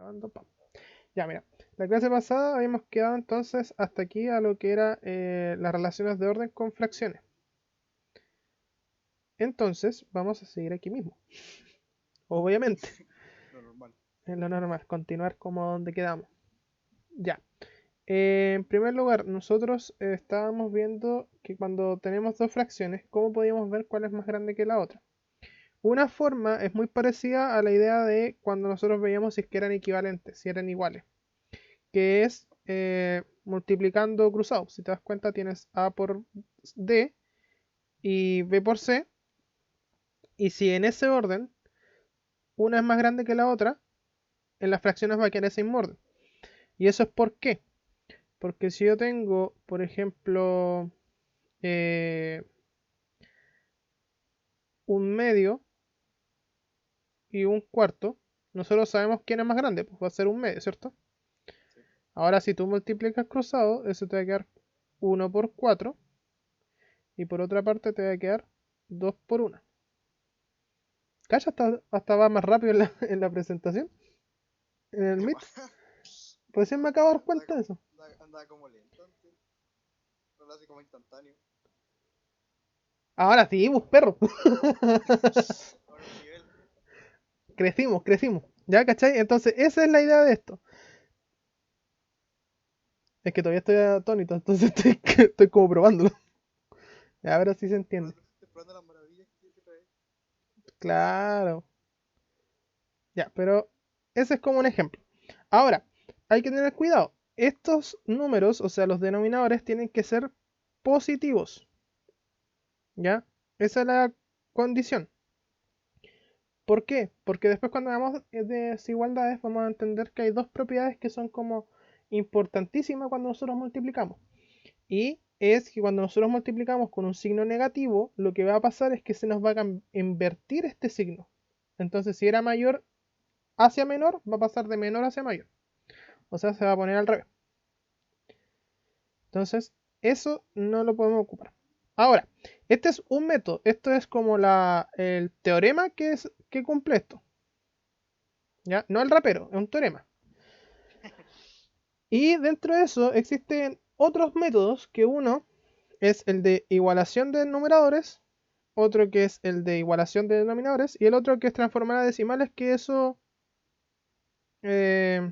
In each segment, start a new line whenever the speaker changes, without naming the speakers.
Grabando, pam. Ya, mira. La clase pasada habíamos quedado entonces hasta aquí a lo que era las relaciones de orden con fracciones. Entonces, vamos a seguir aquí mismo. Obviamente,
Lo normal.
es lo normal, continuar como donde quedamos. Ya. En primer lugar, nosotros estábamos viendo que cuando tenemos dos fracciones, ¿cómo podíamos ver cuál es más grande que la otra? Una forma es muy parecida a la idea de cuando nosotros veíamos si es que eran equivalentes, si eran iguales, que es multiplicando cruzados. Si te das cuenta, tienes A por D y B por C, y si en ese orden una es más grande que la otra, en las fracciones va a quedar ese mismo orden. ¿Y eso es por qué? Porque si yo tengo, por ejemplo, eh, un medio y un cuarto, nosotros sabemos quién es más grande, pues va a ser un medio, ¿cierto?
Sí.
Ahora, si tú multiplicas cruzado, eso te va a quedar 1 por 4, y por otra parte te va a quedar 2 por 1. ¿Calla? Hasta va más rápido en la presentación, en el
¿Qué
Meet.
pasa?
Recién me acabo de dar
Andaba
cuenta de
como,
eso.
andaba como lento antes. No lo hace como instantáneo.
Ahora sí, bus perro.
Ahora un nivel.
Crecimos, crecimos. ¿Ya, cachai? Entonces, esa es la idea de esto. Es que todavía estoy atónito, entonces estoy como probándolo. Ahora sí se entiende.
Estoy probando las maravillas que trae.
Claro. Ya, pero ese es como un ejemplo. Ahora, hay que tener cuidado. Estos números, o sea, los denominadores, tienen que ser positivos. ¿Ya? Esa es la condición. ¿Por qué? Porque después cuando hagamos desigualdades vamos a entender que hay dos propiedades que son como importantísimas cuando nosotros multiplicamos. Y es que cuando nosotros multiplicamos con un signo negativo, lo que va a pasar es que se nos va a invertir este signo. Entonces, si era mayor hacia menor, va a pasar de menor hacia mayor. O sea, se va a poner al revés. Entonces, eso no lo podemos ocupar. Ahora, este es un método. Esto es como el teorema que cumple esto. ¿Ya? No el rapero, es un teorema. Y dentro de eso existen otros métodos, que uno es el de igualación de numeradores, otro que es el de igualación de denominadores, y el otro que es transformar a decimales, que eso eh,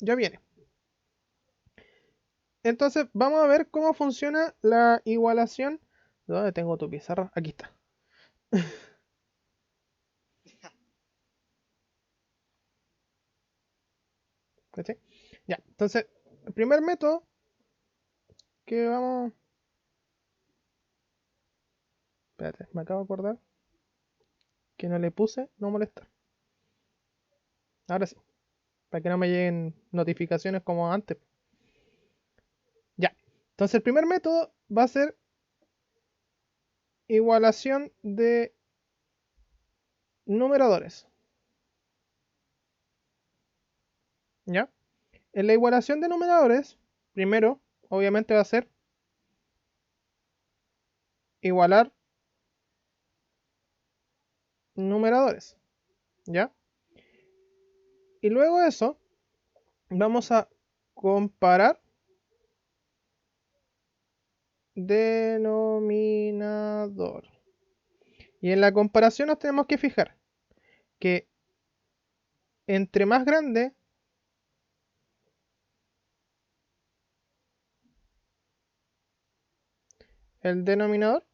ya viene. Entonces vamos a ver cómo funciona la igualación. ¿Dónde tengo tu pizarra? Aquí está. ¿Cachai? Ya, entonces, el primer método que vamos... Espérate, me acabo de acordar que no le puse no molestar. Ahora sí, para que no me lleguen notificaciones como antes. Ya, entonces el primer método va a ser igualación de numeradores. ¿Ya? En la igualación de numeradores, primero, obviamente va a ser igualar numeradores. ¿Ya? Y luego de eso, vamos a comparar denominador. Y en la comparación nos tenemos que fijar que entre más grande el denominador,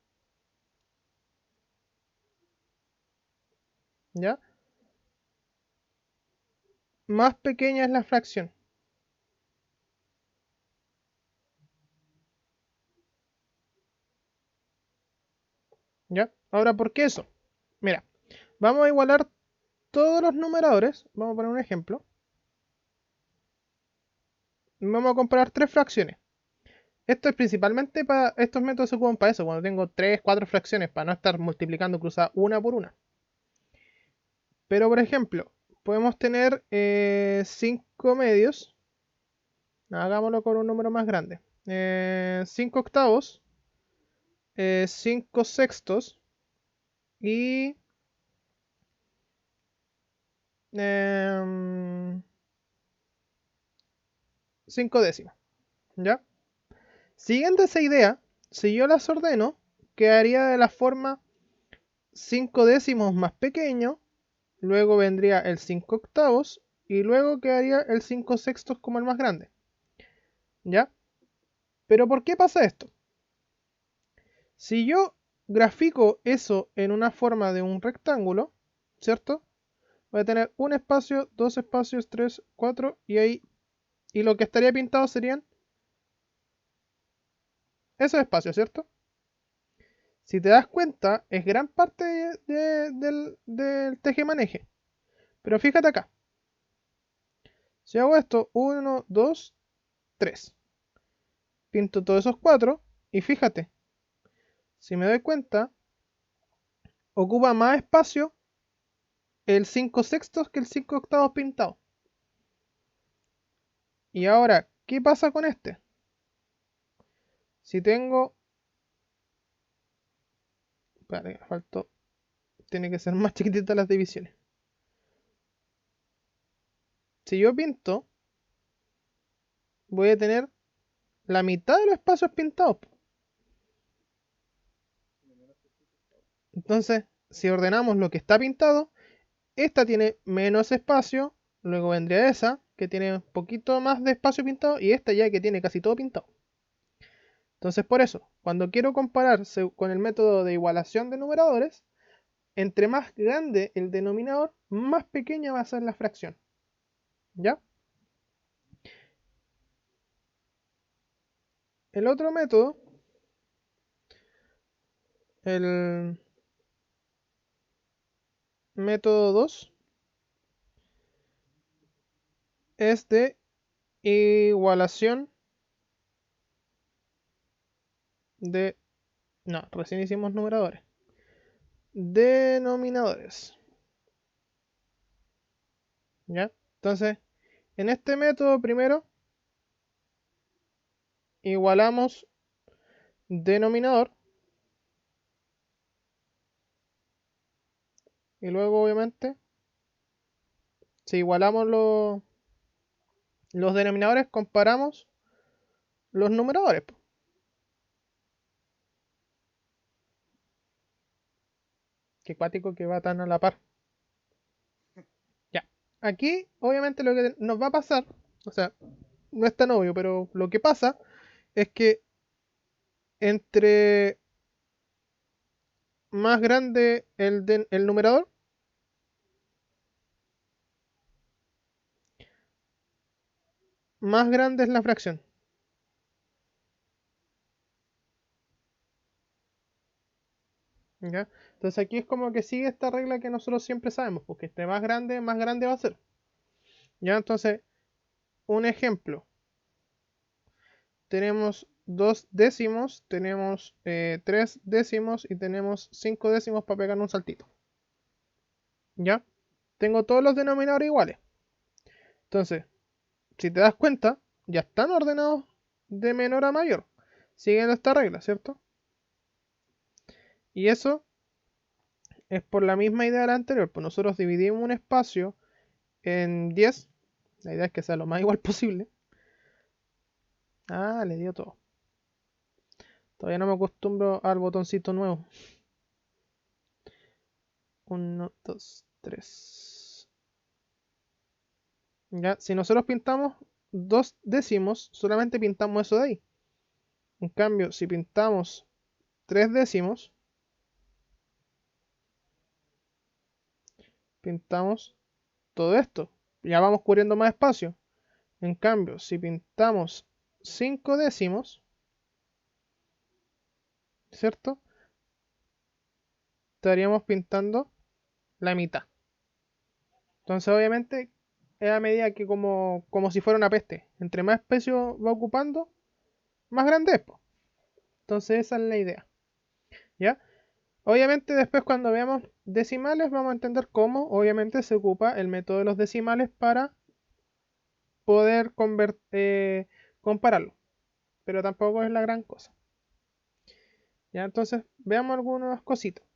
¿ya? Más pequeña es la fracción. ¿Ya? Ahora, ¿por qué eso? Mira, vamos a igualar todos los numeradores. Vamos a poner un ejemplo. Vamos a comparar tres fracciones. Esto es principalmente para... Estos métodos se ocupan para eso, cuando tengo 3, 4 fracciones, para no estar multiplicando cruzadas una por una. Pero, por ejemplo, podemos tener 5 medios. Hagámoslo con un número más grande. 5 octavos, 5 sextos y 5 décimas. ¿Ya? Siguiendo esa idea, si yo las ordeno, quedaría de la forma 5 décimos más pequeño, luego vendría el 5 octavos y luego quedaría el 5 sextos como el más grande. ¿Ya? Pero ¿por qué pasa esto? Si yo grafico eso en una forma de un rectángulo, ¿cierto? Voy a tener un espacio, dos espacios, tres, cuatro y ahí. Y lo que estaría pintado serían esos espacios, ¿cierto? Si te das cuenta, es gran parte del tejemaneje. Pero fíjate acá. Si hago esto, 1, 2, 3. Pinto todos esos cuatro. Y fíjate, si me doy cuenta, ocupa más espacio el 5 sextos que el 5 octavos pintado. Y ahora, ¿qué pasa con este? Si tengo... Espera, faltó. Tiene que ser más chiquititas las divisiones. Si yo pinto, voy a tener la mitad de los espacios pintados. Entonces, si ordenamos lo que está pintado, esta tiene menos espacio, luego vendría esa, que tiene un poquito más de espacio pintado, y esta ya que tiene casi todo pintado. Entonces, por eso, cuando quiero compararse con el método de igualación de numeradores, entre más grande el denominador, más pequeña va a ser la fracción. ¿Ya? El otro método, el método 2, es de igualación de... No, recién hicimos numeradores. Denominadores. ¿Ya? Entonces, en este método primero igualamos denominador y luego obviamente si igualamos los denominadores comparamos los numeradores. Qué cuático que va tan a la par. Ya. Aquí obviamente lo que nos va a pasar, o sea, no es tan obvio, pero lo que pasa es que entre más grande el numerador, más grande es la fracción. ¿Ya? Entonces aquí es como que sigue esta regla que nosotros siempre sabemos, porque entre más grande va a ser. ¿Ya? Entonces, un ejemplo. Tenemos 2 décimos, tenemos 3 décimos y tenemos 5 décimos para pegar un saltito. ¿Ya? Tengo todos los denominadores iguales. Entonces, si te das cuenta, ya están ordenados de menor a mayor. Siguiendo esta regla, ¿cierto? Y eso es por la misma idea de la anterior. Pues nosotros dividimos un espacio en 10. La idea es que sea lo más igual posible. Ah, le dio todo. Todavía no me acostumbro al botoncito nuevo. 1, 2, 3. Ya, si nosotros pintamos 2 décimos, solamente pintamos eso de ahí. En cambio, si pintamos 3 décimos, pintamos todo esto. Ya vamos cubriendo más espacio. En cambio, si pintamos 5 décimos, ¿cierto? Estaríamos pintando la mitad. Entonces, obviamente, es a medida que como si fuera una peste. Entre más espacio va ocupando, más grande es, po. Entonces, esa es la idea. ¿Ya? Obviamente después cuando veamos decimales vamos a entender cómo obviamente se ocupa el método de los decimales para poder compararlo. Pero tampoco es la gran cosa. Ya, entonces veamos algunas cositas.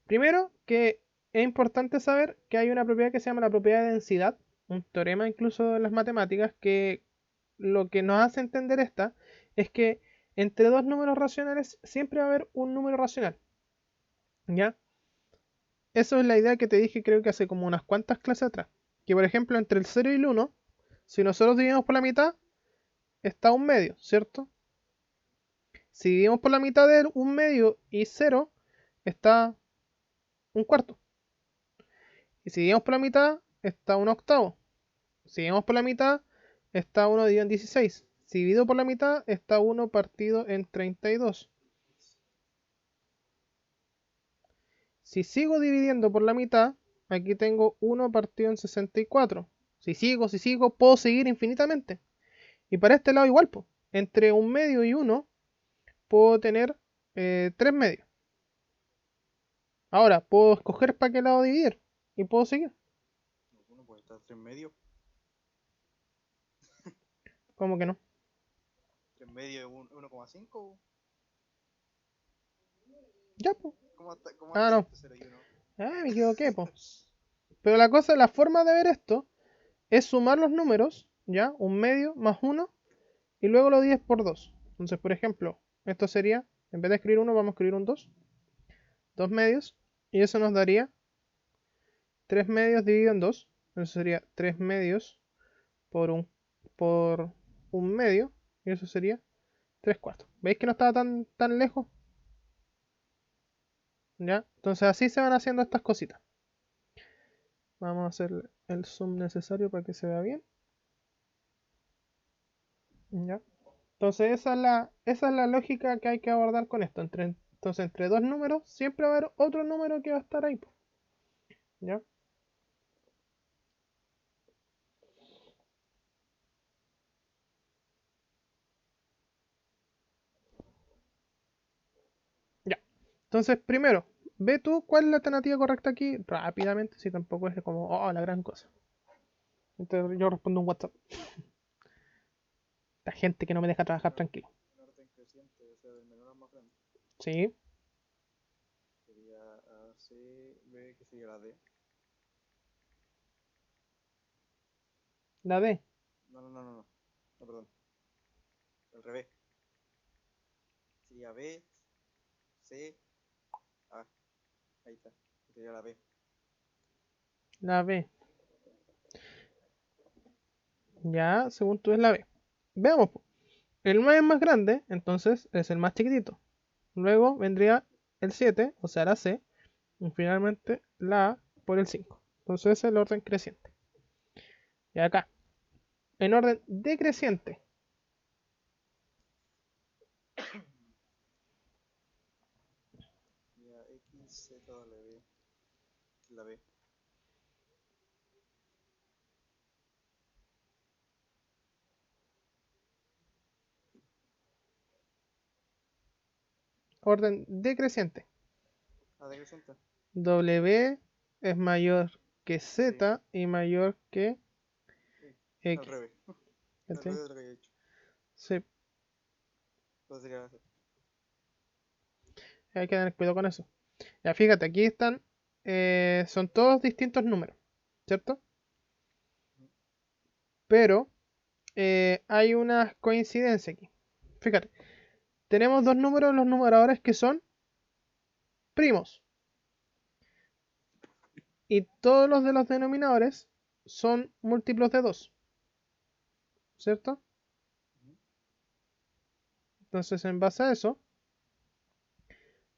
Primero que es importante saber que hay una propiedad que se llama la propiedad de densidad, un teorema incluso en las matemáticas, que lo que nos hace entender esta es que entre dos números racionales siempre va a haber un número racional. ¿Ya? Eso es la idea que te dije creo que hace como unas cuantas clases atrás. Que por ejemplo entre el 0 y el 1, si nosotros dividimos por la mitad, está un medio, ¿cierto? Si dividimos por la mitad de un medio y 0, está un cuarto. Y si dividimos por la mitad, está un octavo. Si dividimos por la mitad, está 1 dividido en 16. Si divido por la mitad, está 1 partido en 32. Si sigo dividiendo por la mitad, aquí tengo 1 partido en 64. Si sigo, puedo seguir infinitamente. Y para este lado igual, pues. Entre un medio y 1, puedo tener 3 medios. Ahora, puedo escoger para qué lado dividir. Y puedo seguir.
Uno puede estar 3 medios.
¿Cómo que no?
3 medios es 1,5.
Ya, pues.
¿Cómo
Ah,
está
no.
este 0 y 1?
Ah, me equivoqué, pues. Pero la forma de ver esto es sumar los números, ¿ya? Un medio más 1 y luego lo 10 por 2. Entonces, por ejemplo, esto sería, en vez de escribir 1, vamos a escribir un 2. 2 medios. Y eso nos daría 3 medios dividido en 2. Eso sería 3 medios por por un medio. Y eso sería 3 cuartos. ¿Veis que no estaba tan lejos? ¿Ya? Entonces así se van haciendo estas cositas. Vamos a hacer el zoom necesario para que se vea bien. ¿Ya? Entonces esa es la lógica que hay que abordar con esto. Entonces entre dos números siempre va a haber otro número que va a estar ahí, po. ¿Ya? Ya. Entonces primero, ve tú cuál es la alternativa correcta aquí rápidamente, si tampoco es como, oh, la gran cosa. Entonces yo respondo un WhatsApp. La gente que no me deja trabajar tranquilo.
Un orden creciente, o sea, del menor al más grande.
Sí,
Sería A, C, B, que sería la D.
la D.
No, perdón. Al revés. Sería B, C, A. Ahí está. Sería la B.
La B. Ya, según tú es la B. Veamos, po. El 9 es más grande, entonces es el más chiquitito. Luego vendría el 7, o sea, la C. Y finalmente la A por el 5. Entonces es el orden creciente. Y acá, en orden decreciente.
Sería X, Z, W. La B.
Orden decreciente.
A decreciente.
W es mayor que
Sí.
Z y mayor que
Al
X.
revés. Al
¿Cachai?
revés de lo que he hecho.
Sí,
Entonces sería la C.
hay que tener cuidado con eso. Ya fíjate, aquí están, son todos distintos números, ¿cierto? Pero hay una coincidencia aquí. Fíjate, tenemos dos números en los numeradores que son primos. Y todos los de los denominadores son múltiplos de 2, ¿cierto? Entonces, en base a eso,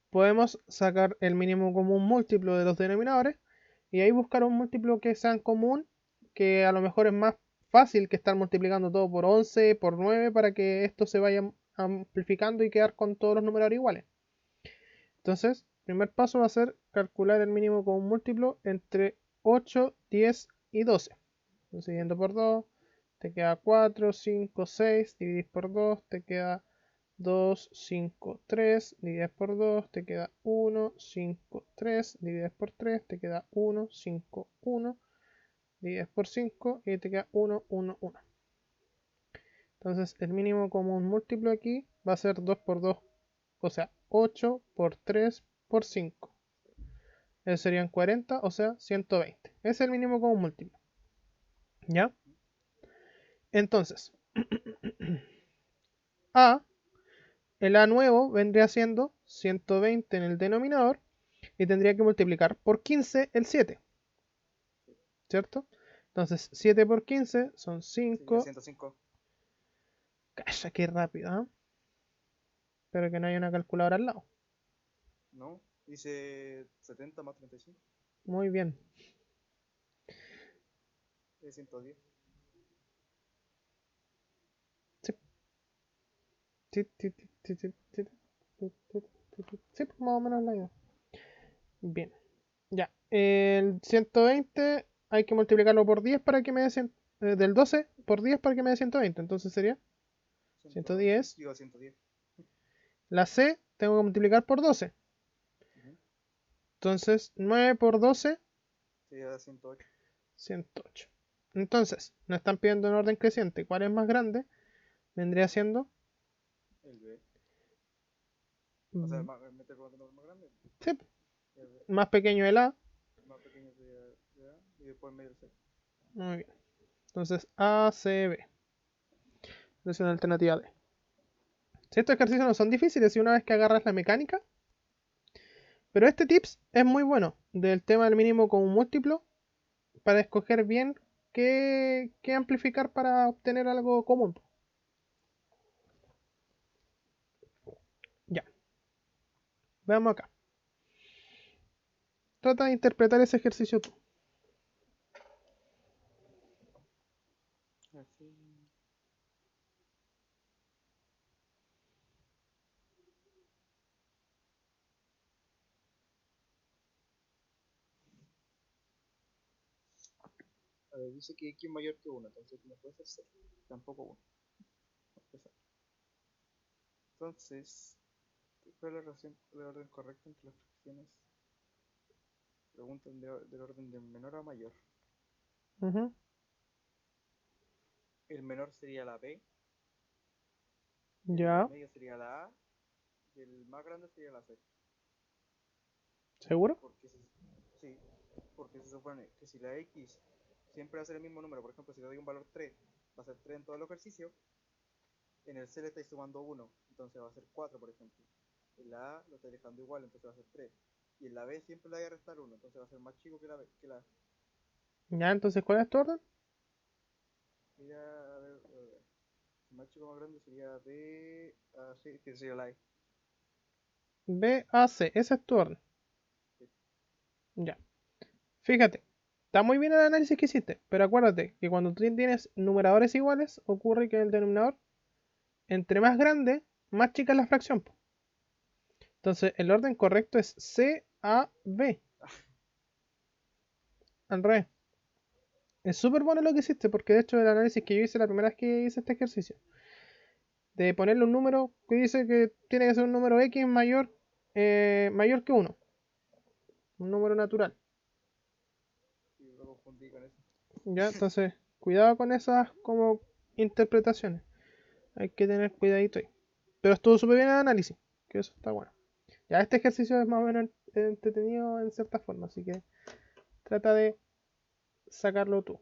podemos sacar el mínimo común múltiplo de los denominadores y ahí buscar un múltiplo que sea en común, que a lo mejor es más fácil que estar multiplicando todo por 11, por 9, para que esto se vaya amplificando y quedar con todos los numeradores iguales. Entonces, el primer paso va a ser calcular el mínimo común múltiplo entre 8, 10 y 12. Entonces, dividiendo por 2, te queda 4, 5, 6, dividís por 2, te queda 2, 5, 3, divides por 2, te queda 1, 5, 3, divides por 3, te queda 1, 5, 1, divides por 5 y te queda 1, 1, 1. Entonces el mínimo común múltiplo aquí va a ser 2 por 2, o sea, 8 por 3 por 5. Eso serían 40, o sea, 120. Ese es el mínimo común múltiplo. ¿Ya? Entonces, A, el A nuevo vendría siendo 120 en el denominador y tendría que multiplicar por 15 el 7, ¿cierto? Entonces, 7 por 15 son
Sería
5.
105.
Calla, qué rápido, ¿ah? Espero que no haya una calculadora al lado.
¿No? Dice 70 más 35.
Muy bien.
Es 110.
Sí, sí, sí, sí, sí, sí, sí, sí, sí, sí, sí, sí, más o menos la idea. Bien. Ya. El 120 hay que multiplicarlo por 10 para que me dé del 12 por 10 para que me dé 120. Entonces sería
100,
110.
digo 110.
La C tengo que multiplicar por 12.
Ujú.
Entonces 9 por 12,
Sería 108.
108. Entonces, nos están pidiendo en orden creciente. ¿Cuál es más grande? Vendría siendo
El B. O sea,
mm,
meter con el más grande.
sí,
El B.
más pequeño el A.
El más pequeño sería el A. Y después medio el C.
Muy bien. Entonces A, C, B. Es una alternativa D. Si estos ejercicios no son difíciles, y una vez que agarras la mecánica, pero este tips es muy bueno del tema del mínimo común múltiplo para escoger bien qué amplificar para obtener algo común. Ya, veamos acá. Trata de interpretar ese ejercicio tú.
Así. A ver, dice que X es mayor que 1, entonces no puede ser 0. Tampoco 1. Entonces, ¿cuál es la relación de orden correcto entre las fracciones? Preguntan del orden de menor a mayor.
Ujú.
El menor sería la B, el
Ya,
medio sería la A y el más grande sería la C.
¿seguro?
Porque sí, porque se supone que si la X siempre va a ser el mismo número, por ejemplo, si le doy un valor 3, va a ser 3 en todo el ejercicio, en el C le estáis sumando 1, entonces va a ser 4, por ejemplo. En la A lo estáis dejando igual, entonces va a ser 3. Y en la B siempre le voy a restar 1, entonces va a ser más chico que la B, que la A.
Ya, entonces, ¿cuál es tu orden?
Sería, a ver, más chico más grande sería B, A, C, que sería la E.
B, A, C, ese es tu orden.
Sí.
Ya. Fíjate, está muy bien el análisis que hiciste, pero acuérdate que cuando tú tienes numeradores iguales, ocurre que el denominador, entre más grande, más chica es la fracción, po. Entonces, el orden correcto es C, A, B. Al revés. Es súper bueno lo que hiciste, porque de hecho el análisis que yo hice la primera vez que hice este ejercicio, de ponerle un número que dice que tiene que ser un número X mayor que uno, un número natural.
Y lo confundí con eso.
¿Ya? Entonces, cuidado con esas como interpretaciones. Hay que tener cuidadito ahí. Pero estuvo súper bien el análisis, que eso está bueno. Ya, este ejercicio es más o menos entretenido en cierta forma, así que trata de sacarlo tú.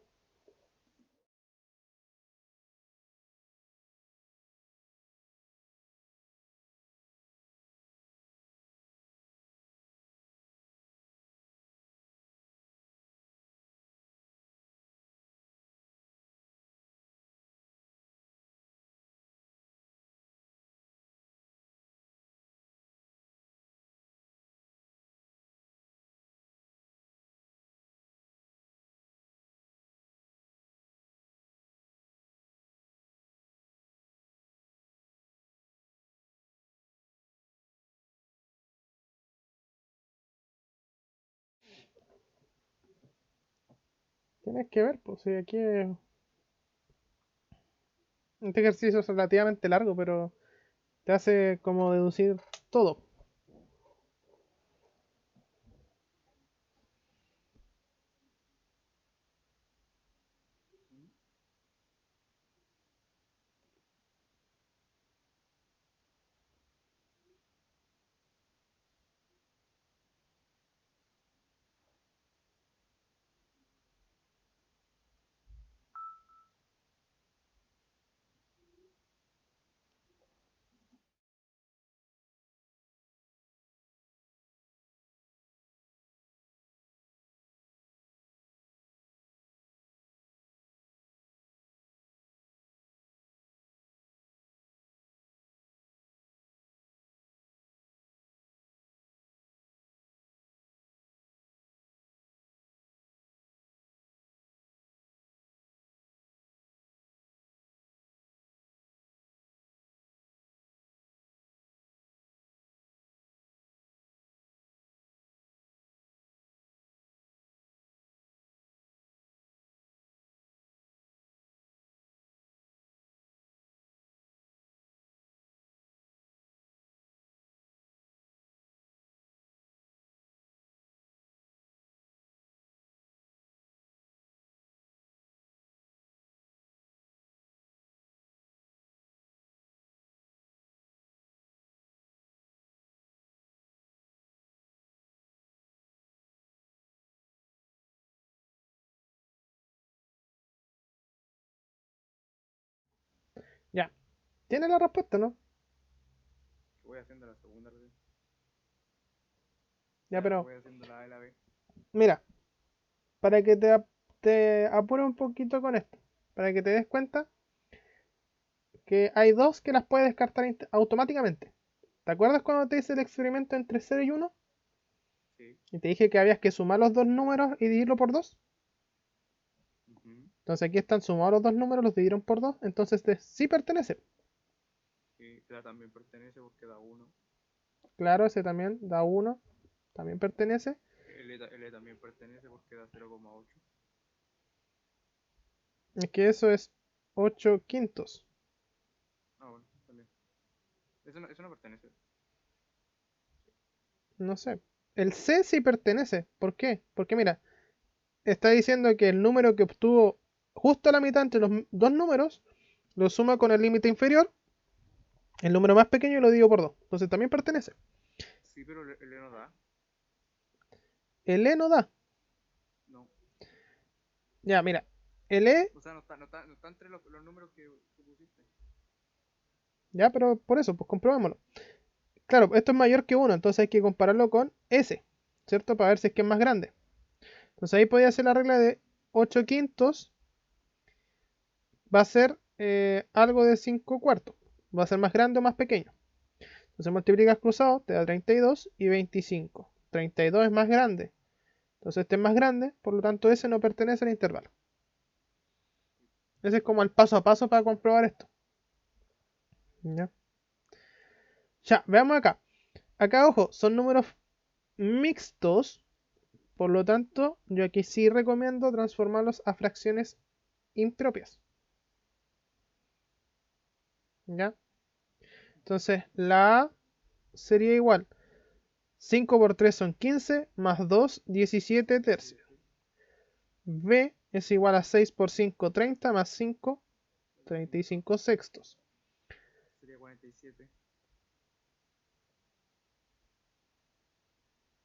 Tienes que ver, pues si aquí este ejercicio es relativamente largo, pero te hace como deducir todo. Tiene la respuesta, ¿no?
Voy haciendo la segunda recién.
Ya, pero
Voy haciendo la A y la B.
mira, para que te apure un poquito con esto, para que te des cuenta que hay dos que las puedes descartar automáticamente. ¿Te acuerdas cuando te hice el experimento entre 0 y 1?
Sí.
Y te dije que habías que sumar los dos números y dividirlo por 2.
Ujú.
Entonces aquí están sumados los dos números, los dividieron por 2. Entonces este sí pertenece.
Y la también pertenece porque da 1.
Claro, ese también da 1. También pertenece.
L también pertenece porque da 0,8.
Es que eso es 8 quintos.
Ah, bueno, también. Eso no pertenece.
No sé. El C sí pertenece. ¿Por qué? Porque mira, está diciendo que el número que obtuvo justo a la mitad entre los dos números lo suma con el límite inferior, el número más pequeño y lo divido por 2. Entonces también pertenece.
Sí, pero L no da.
El E no da.
No.
Ya, mira. El E,
O sea, no está entre los números que pusiste.
ya, pero por eso, pues comprobémoslo. Claro, esto es mayor que 1, entonces hay que compararlo con S, ¿cierto? Para ver si es que es más grande. Entonces ahí podía hacer la regla de 8 quintos va a ser algo de 5 cuartos. Va a ser más grande o más pequeño. Entonces multiplicas cruzado, te da 32 y 25. 32 es más grande. Entonces este es más grande, por lo tanto ese no pertenece al intervalo. Ese es como el paso a paso para comprobar esto. ¿Ya? Ya, veamos acá. Acá, ojo, son números mixtos. Por lo tanto, yo aquí sí recomiendo transformarlos a fracciones impropias. ¿Ya? Entonces, la A sería igual. 5 por 3 son 15, más 2, 17 tercios.
17.
B es igual a 6 por 5, 30, más 5, 35 sextos.
Sería 47.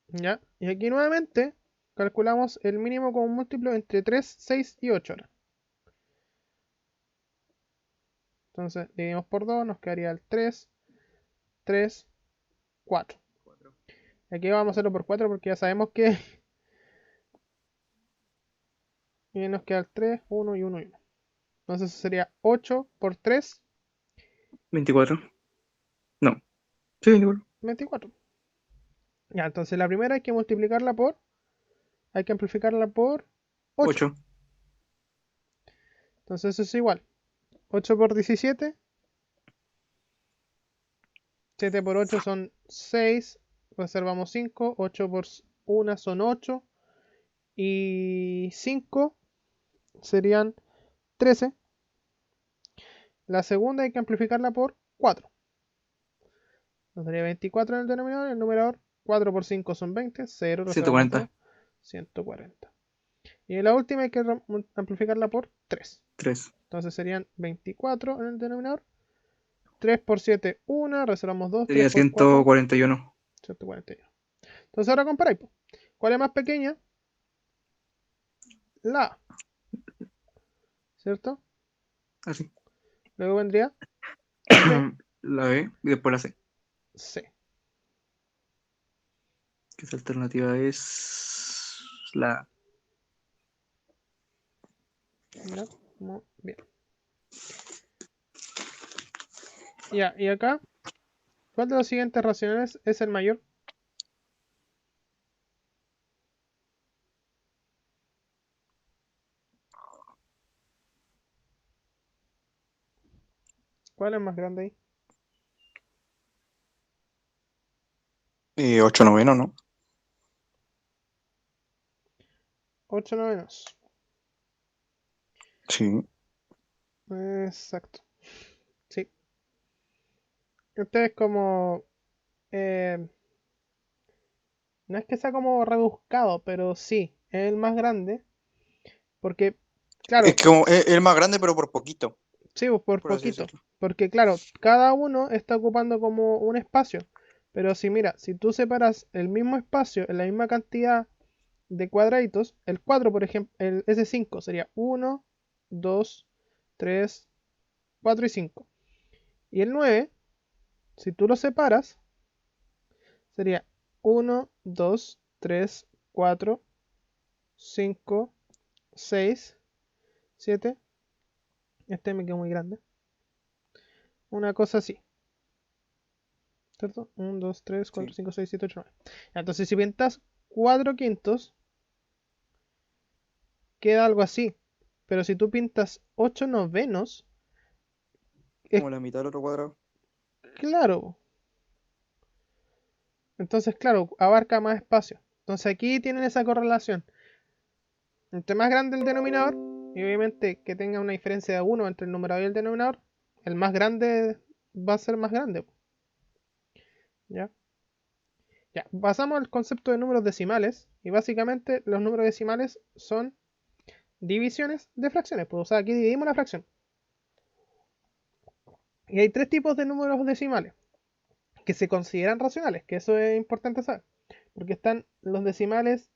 ¿Ya? Y aquí nuevamente calculamos el mínimo como un múltiplo entre 3, 6 y 8. Ahora. Entonces dividimos por 2, nos quedaría el 3, 3, 4.
4.
Aquí vamos a hacerlo por 4 porque ya sabemos que y nos queda el 3, 1 y 1 y 1. Entonces eso sería 8 por 3,
24. No. Sí, 24.
24. Ya, entonces la primera hay que multiplicarla por, hay que amplificarla por 8.
8.
Entonces eso es igual. 8 por 17, 7 por 8 son 6, reservamos 5, 8 por 1 son 8 y 5 serían 13. La segunda hay que amplificarla por 4. Nos daría 24 en el denominador y el numerador. 4 por 5 son 20, 0, reservamos 2,
140.
140. Y en la última hay que amplificarla por 3.
3.
Entonces serían 24 en el denominador. 3 por 7, 1, reservamos 2, 3
Sería
por 4,
141.
141. Entonces ahora comparáis. ¿Cuál es más pequeña? La A, ¿cierto?
Así.
Luego vendría B,
La B y después la C.
C.
Que esa alternativa es la A.
¿Ya? Muy bien. Ya, y acá, ¿cuál de los siguientes racionales es el mayor? ¿Cuál es más grande ahí?
8 noveno, ¿no?
8 novenos.
Sí.
Exacto. Sí. Este es como... eh, no es que sea como rebuscado, pero sí, es el más grande. Porque,
Es
claro,
que como es el más grande, pero por poquito,
sí, pues, por
por así
poquito.
decirlo.
Porque, claro, cada uno está ocupando como un espacio. Pero si mira, si tú separas el mismo espacio en la misma cantidad de cuadraditos, el 4 por ejemplo, ese 5 sería 1, 2, 3, 4 y 5. Y el 9, si tú lo separas, sería 1, 2, 3, 4, 5, 6, 7. Este me quedó muy grande. Una cosa así. ¿Cierto? 1, 2, 3, 4,
Sí.
5, 6, 7, 8, 9. Entonces si pintas 4 quintos, queda algo así. Pero si tú pintas 8 novenos, es
Como la mitad del otro cuadrado.
claro. Entonces, claro, abarca más espacio. Entonces aquí tienen esa correlación. Entre más grande el denominador, y obviamente que tenga una diferencia de 1 entre el numerador y el denominador, el más grande va a ser más grande. ¿Ya? Ya, pasamos al concepto de números decimales. Y básicamente los números decimales son divisiones de fracciones. Pues, o sea, aquí dividimos la fracción. Y hay tres tipos de números decimales que se consideran racionales, que eso es importante saber. Porque están los decimales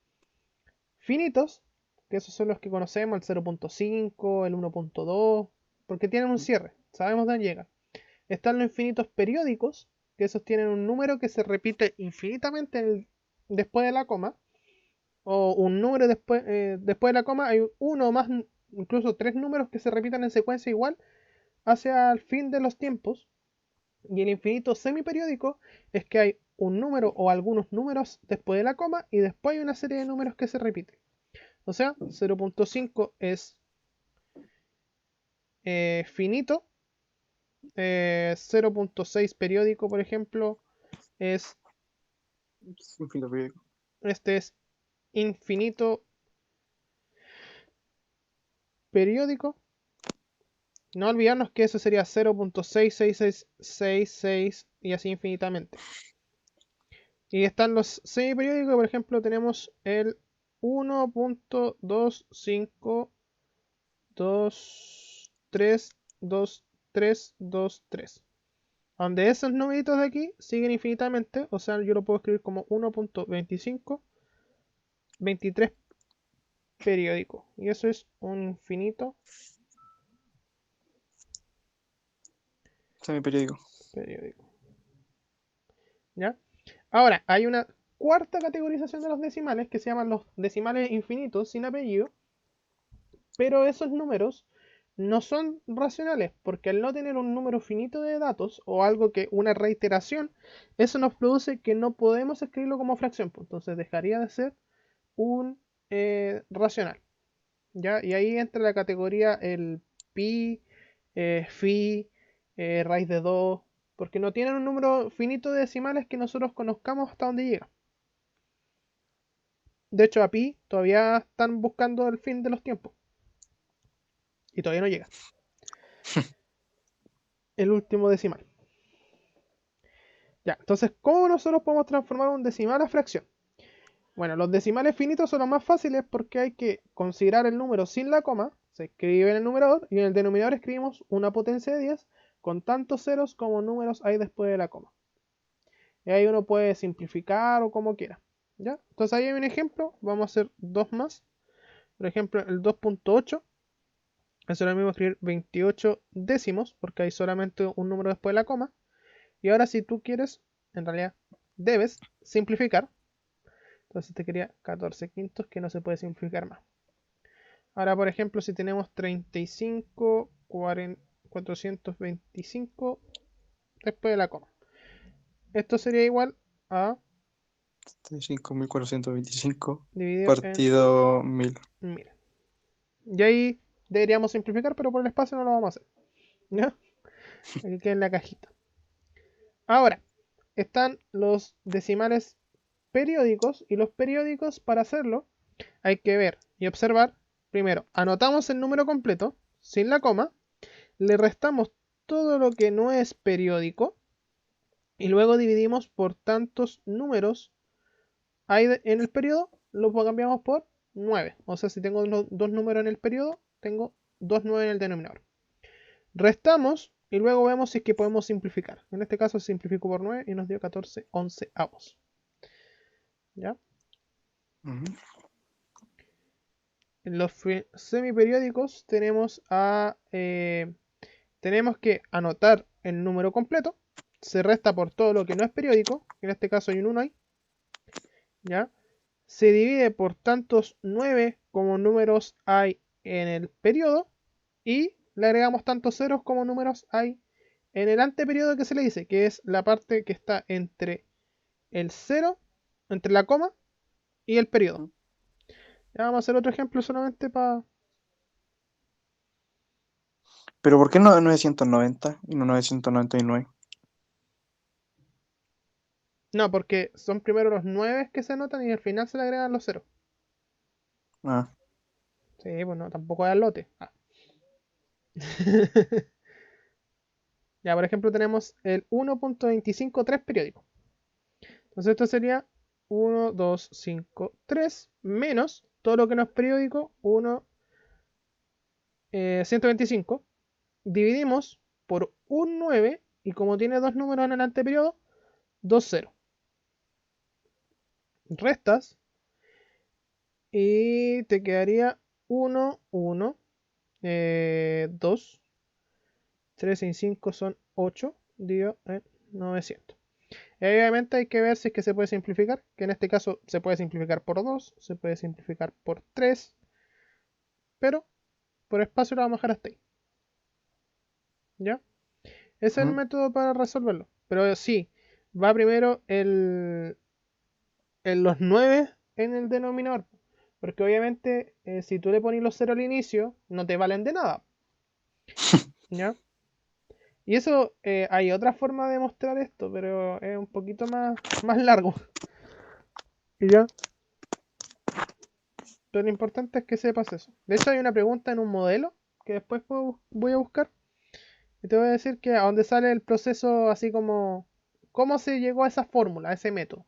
finitos, que esos son los que conocemos, el 0.5, el 1.2, porque tienen un cierre, sabemos dónde llegan. Están los infinitos periódicos, que esos tienen un número que se repite infinitamente después de la coma, o un número después de la coma, hay uno o más, incluso tres números que se repitan en secuencia igual hacia el fin de los tiempos. Y el infinito semiperiódico es que hay un número o algunos números después de la coma y después hay una serie de números que se repiten. O sea, 0.5 es finito, 0.6 periódico, por ejemplo, es
Infinito periódico.
este es infinito periódico. No olvidarnos que eso sería 0.66666 y así infinitamente. Y están los semiperiódicos, por ejemplo, tenemos el 1.25232323, donde esos numeritos de aquí siguen infinitamente, o sea, yo lo puedo escribir como 1.2523 periódico, y eso es un infinito
Semiperiódico.
periódico. ¿Ya? Ahora, hay una cuarta categorización de los decimales que se llaman los decimales infinitos sin apellido, pero esos números no son racionales, porque al no tener un número finito de datos o algo que una reiteración, eso nos produce que no podemos escribirlo como fracción, pues entonces dejaría de ser un racional. ¿Ya? Y ahí entra la categoría el pi, phi, raíz de 2, porque no tienen un número finito de decimales que nosotros conozcamos hasta dónde llega. De hecho, a pi todavía están buscando el fin de los tiempos y todavía no llega. El último decimal. Ya, entonces, ¿cómo nosotros podemos transformar un decimal a fracción? Bueno, los decimales finitos son los más fáciles porque hay que considerar el número sin la coma, se escribe en el numerador, y en el denominador escribimos una potencia de 10 con tantos ceros como números hay después de la coma. Y ahí uno puede simplificar o como quiera. ¿Ya? Entonces ahí hay un ejemplo, vamos a hacer dos más. Por ejemplo, el 2.8, eso es lo mismo escribir 28 décimos, porque hay solamente un número después de la coma. Y ahora si tú quieres, en realidad debes simplificar. Entonces te quería 14 quintos que no se puede simplificar más. Ahora, por ejemplo, si tenemos 35, 40, 425 después de la coma. Esto sería igual a
5.425
dividido en
partido 1000.
1000. Y ahí deberíamos simplificar, pero por el espacio no lo vamos a hacer. ¿Ya? Aquí queda en la cajita. Ahora, están los decimales periódicos y los periódicos para hacerlo hay que ver y observar. Primero, anotamos el número completo sin la coma, le restamos todo lo que no es periódico y luego dividimos por tantos números hay en el periodo, lo cambiamos por 9. O sea, si tengo dos números en el periodo, tengo 2 9 en el denominador. Restamos y luego vemos si es que podemos simplificar. En este caso simplifico por 9 y nos dio 14 11 avos. ¿Ya?
Ujú.
En los semiperiódicos tenemos a tenemos que anotar el número completo, se resta por todo lo que no es periódico, en este caso hay un 1 ahí, ¿ya? Se divide por tantos 9 como números hay en el periodo y le agregamos tantos ceros como números hay en el anteperiodo que se le dice, que es la parte que está entre el 0, entre la coma y el periodo. Ya vamos a hacer otro ejemplo solamente para...
Pero ¿por qué no 990 y no 999?
No, porque son primero los 9 que se anotan y al final se le agregan los ceros.
Ah,
Sí, pues no, tampoco es al lote. Ah. Ya, por ejemplo, tenemos el 1.253 periódico. Entonces esto sería 1, 2, 5, 3 menos todo lo que no es periódico, 1, 125. Dividimos por un 9 y como tiene dos números en el anteperiodo, 2 0. Restas y te quedaría 1, 1, 2, 3 y 5 son 8, dividido en 900. Y obviamente hay que ver si es que se puede simplificar, que en este caso se puede simplificar por 2, se puede simplificar por 3, pero por espacio lo vamos a dejar hasta ahí. ¿Ya? Ese es el
ujú.
método para resolverlo. Pero sí, va primero los 9 en el denominador. Porque obviamente si tú le pones los 0 al inicio, no te valen de nada. ¿Ya? Y eso, hay otra forma de mostrar esto, pero es un poquito más largo. ¿Ya? Pero lo importante es que sepas eso. De hecho, hay una pregunta en un modelo que después voy a buscar. Y te voy a decir que a dónde sale el proceso así como cómo se llegó a esa fórmula, a ese método.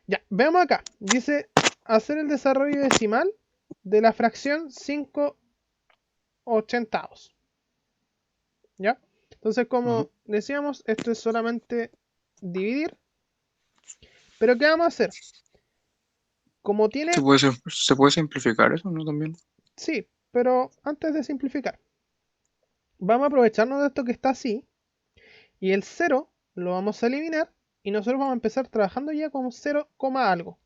Ya, veamos acá. Dice hacer el desarrollo decimal de la fracción 5 ochentavos. ¿Ya? Entonces,
Ujú.
como decíamos, esto es solamente dividir. Pero ¿qué vamos a hacer? Como tiene...
Se puede simplificar eso, ¿no? También.
Sí, pero antes de simplificar, vamos a aprovecharnos de esto que está así. Y el cero lo vamos a eliminar. Y nosotros vamos a empezar trabajando ya con 0, algo.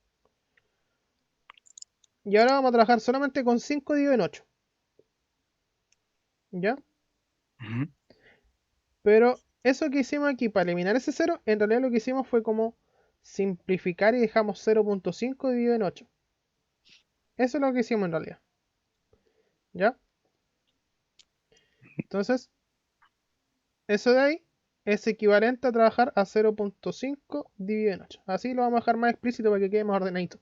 Y ahora vamos a trabajar solamente con 5 dividido en 8. ¿Ya?
Ujú.
Pero eso que hicimos aquí para eliminar ese cero, en realidad lo que hicimos fue como simplificar y dejamos 0.5 dividido en 8. Eso es lo que hicimos en realidad. ¿Ya? Entonces, eso de ahí es equivalente a trabajar a 0.5 dividido en 8. Así lo vamos a dejar más explícito para que quede más ordenadito.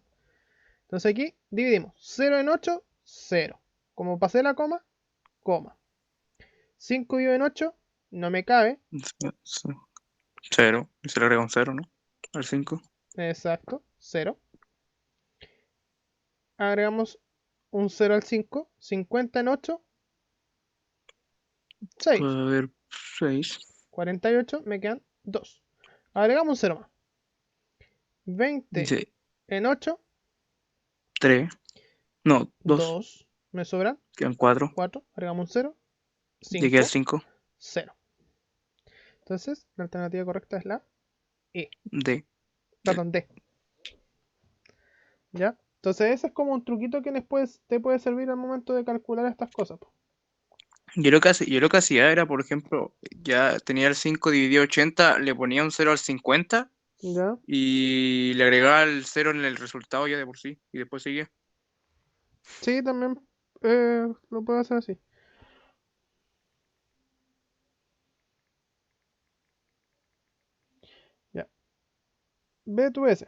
Entonces aquí dividimos 0 en 8, 0. Como pasé la coma, coma. 5 dividido en 8, no me cabe.
Sí. Cero. Y se le agrega un cero, ¿no? Al 5.
Exacto, 0. Agregamos un 0 al 5. 50 en 8, 6.
Puede haber 6.
48, me quedan 2. Agregamos un 0 más. 20
Dice
en 8,
3. No, 2.
2. Me sobran
Quedan 4.
4. Agregamos un 0.
Llegué al
5,
5.
0. Entonces, la alternativa correcta es la E.
D.
Perdón, D. ¿Ya? Entonces, ese es como un truquito que después te puede servir al momento de calcular estas cosas, po.
Yo lo que hacía era, por ejemplo, ya tenía el 5 dividido 80, le ponía un cero al 50
¿Ya?
y le agregaba el cero en el resultado ya de por sí. Y después seguía.
Sí, también lo puedo hacer así. Ya. Ve tu S.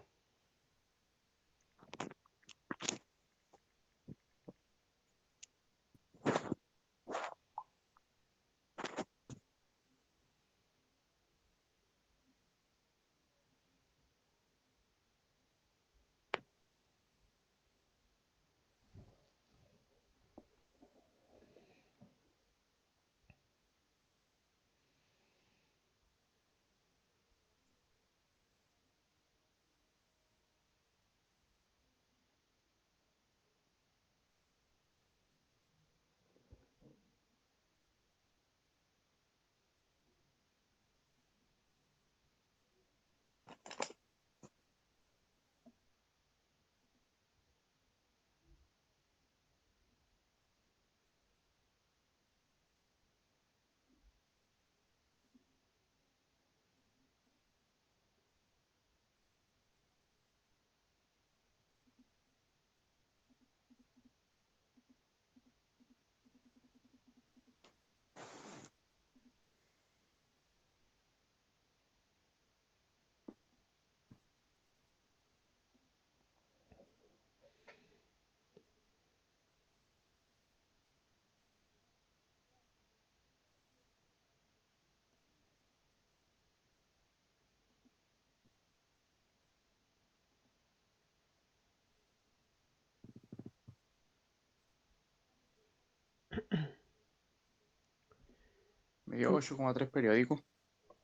Y 8,3 periódicos.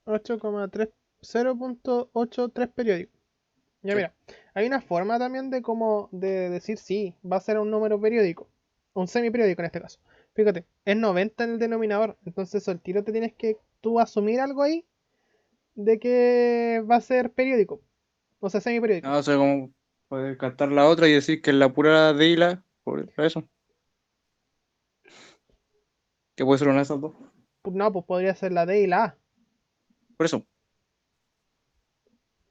8,3, 0.83 periódicos. Ya
Sí.
mira, hay una forma también de como de decir sí, va a ser un número periódico, un semiperiódico en este caso. Fíjate, es 90 en el denominador, entonces al tiro te tienes que tú asumir algo ahí de que va a ser periódico, o sea, semiperiódico.
No sé cómo puedes cantar la otra y decir que es la pura de Hila, por eso. Que puede ser una de esas dos.
No, pues podría ser la D y la A,
Por eso.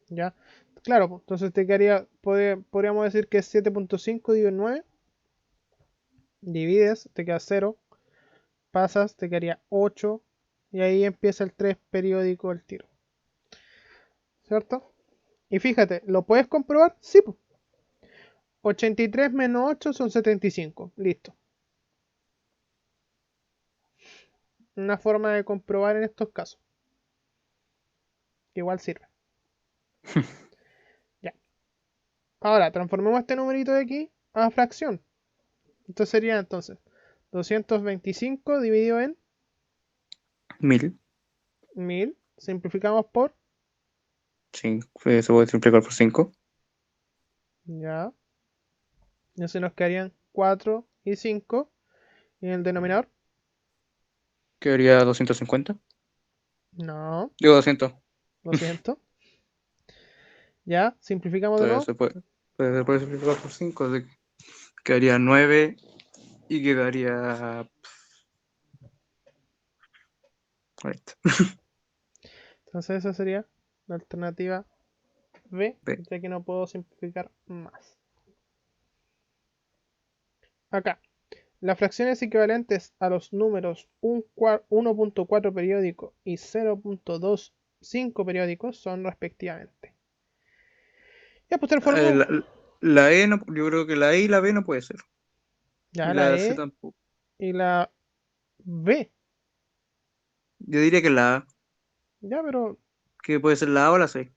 ¿ya? Claro, pues, entonces te quedaría, podríamos decir que es 7.5 dividido en 9, divides, te queda 0, pasas, te quedaría 8, y ahí empieza el 3 periódico el tiro, ¿cierto? Y fíjate, ¿lo puedes comprobar? Sí, pues. 83 menos 8 son 75. Listo. Una forma de comprobar en estos casos. Que igual sirve. Ya. Ahora, transformemos este numerito de aquí a fracción. Esto sería entonces 225 dividido en
1000.
1000. Simplificamos por.
Sí, se puede simplificar por 5.
Ya. Y así nos quedarían 4 y 5. Y en el denominador.
Quedaría 250.
No.
Digo 200.
Lo siento. Ya. Simplificamos de
Entonces
nuevo.
se puede simplificar por 5. Quedaría 9 y quedaría. Ahí está.
Entonces esa sería la alternativa B.
B.
Ya que no puedo simplificar más. Acá. Las fracciones equivalentes a los números 1.4 periódico y 0.25 periódicos son respectivamente. Ya pues transformó
La E no, yo creo que la E y la B no puede ser.
ya
Y
la
la C
E
tampoco.
y la B.
Yo diría que la A,
Ya, pero.
que puede ser la A o la C.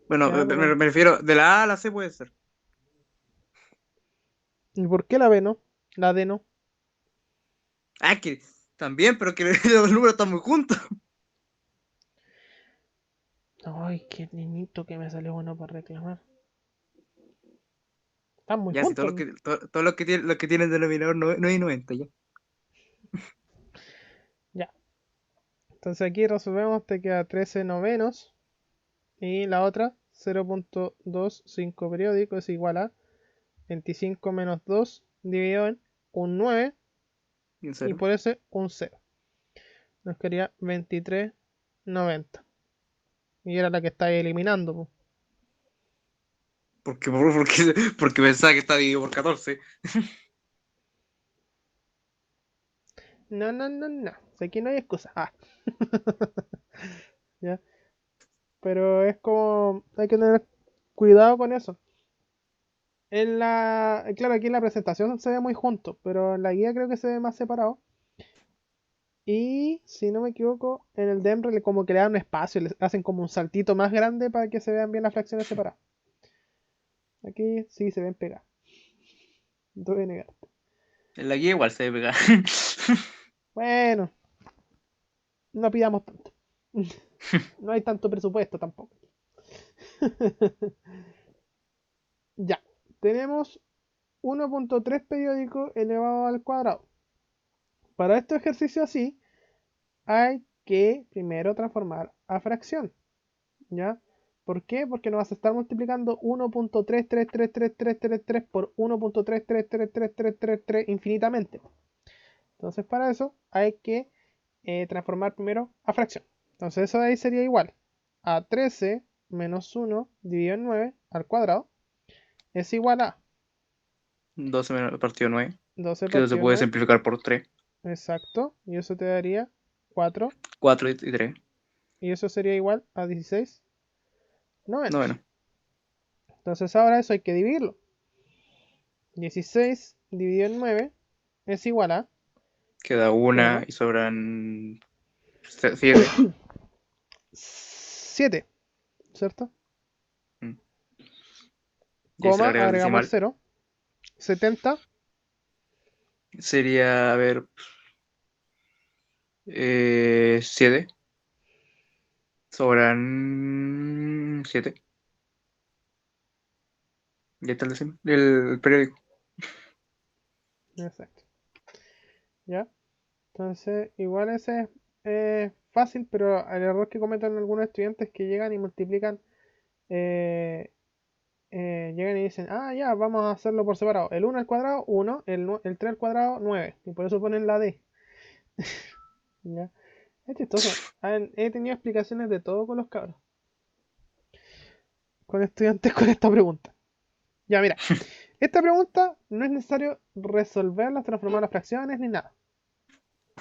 Bueno,
Ya, pero.
me refiero, de la A a la C puede ser.
¿Y por qué la B no? La D no.
Ah, que también, pero que los números están muy juntos.
Ay, qué niñito que me salió bueno para reclamar. Están muy
Ya, si
juntos.
todos los que tienen denominador 9 y 90 ya.
Ya. Entonces aquí resolvemos, te queda 13 novenos. Y la otra, 0.25 periódico es igual a 25 menos 2 dividido en un 9
Y en
y
cero.
por ese un 0. Nos quedaría 23,90. Y era la que estaba eliminando, po.
Porque pensaba que estaba dividido por 14.
No, no, no, no. Si aquí no hay excusa. Ah, ya. Pero es como. Hay que tener cuidado con eso. Claro, aquí en la presentación se ve muy junto, pero en la guía creo que se ve más separado. Y si no me equivoco, en el DEMRE como que le dan un espacio, le hacen como un saltito más grande para que se vean bien las fracciones separadas. Aquí sí se ven pegadas. No te voy a negar.
En la guía igual se debe pegar.
Bueno, no pidamos tanto. No hay tanto presupuesto tampoco. Ya, tenemos 1.3 periódico elevado al cuadrado. Para este ejercicio así, hay que primero transformar a fracción. ¿Ya? ¿Por qué? Porque nos vas a estar multiplicando 1.3333333 por 1.3333333 infinitamente. Entonces para eso hay que transformar primero a fracción. Entonces eso de ahí sería igual a 13 menos 1 dividido en 9 al cuadrado es igual a
12 menos partido 9.
12
Que se
partido
puede
9.
simplificar por 3.
Exacto. Y eso te daría 4.
4 y 3.
Y eso sería igual a 16
No,
novenos.
bueno.
Entonces ahora eso hay que dividirlo. 16 dividido en 9 es igual a
Queda una
1,
y sobran 7.
7, ¿cierto?
Y ahí se le
Coma,
agrega el
agregamos el
decimal.
0. 70,
Sería, a ver, 7. Sobran 7. Ya está el periódico.
Exacto. ¿Ya? Entonces, igual ese es fácil, pero el error que cometen algunos estudiantes es que llegan y multiplican, eh, llegan y dicen, ah, ya, vamos a hacerlo por separado. El 1 al cuadrado, 1, el 3 al cuadrado, 9. Y por eso ponen la D. ¿Ya? Es chistoso. He tenido explicaciones de todo con los cabros. Con estudiantes con esta pregunta. Ya, mira. Esta pregunta no es necesario resolverlas, transformar las fracciones ni nada.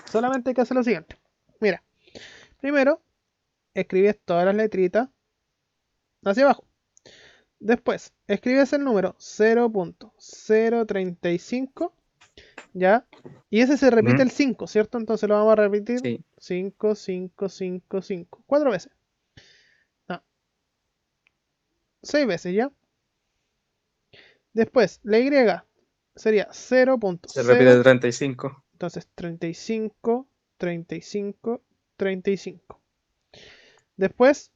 Solamente hay que hacer lo siguiente. Mira, primero escribes todas las letritas hacia abajo. Después, escribes el número 0.035, ¿ya? Y ese se repite el 5, ¿cierto? Entonces lo vamos a repetir
Sí.
5, 5, 5, 5. 4 veces. No, 6 veces, ¿ya? Después, la Y sería
Se repite
0.0.
35.
Entonces, 35, 35, 35. Después,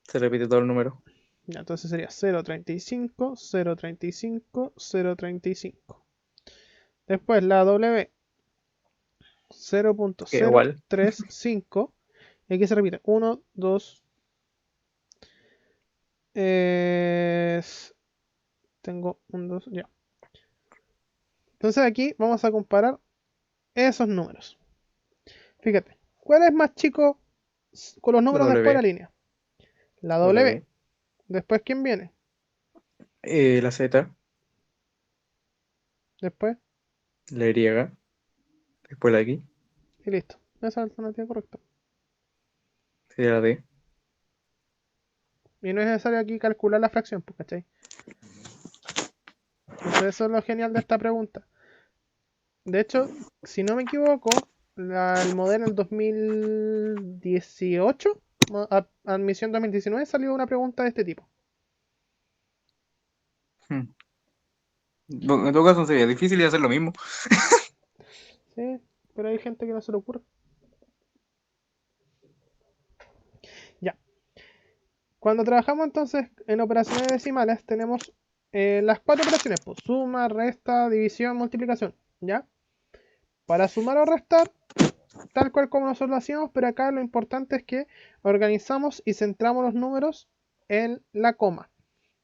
Se repite todo el número.
ya, entonces sería 0.35, 0.35, 0.35. Después la W,
Que igual.
0.035. Y aquí se repite 1, 2. Tengo un 2, ya. Entonces aquí vamos a comparar esos números. Fíjate, ¿cuál es más chico con los
La
números después de la
W.
línea? La W.
W.
Después, ¿quién viene?
La Z.
Después,
La Y. Después la X.
y listo. Esa es la alternativa correcta.
Sería la D.
Y no es necesario aquí calcular la fracción, pues, ¿cachai? Entonces eso es lo genial de esta pregunta. De hecho, si no me equivoco, el modelo del 2018, admisión 2019, salió una pregunta de este tipo.
Hmm. En todo caso sería difícil y hacer lo mismo.
Sí, pero hay gente que no se le ocurre. Ya. Cuando trabajamos entonces en operaciones decimales, tenemos las 4 operaciones, pues, suma, resta, división, multiplicación. ¿Ya? Para sumar o restar, tal cual como nosotros lo hacíamos, pero acá lo importante es que organizamos y centramos los números en la coma.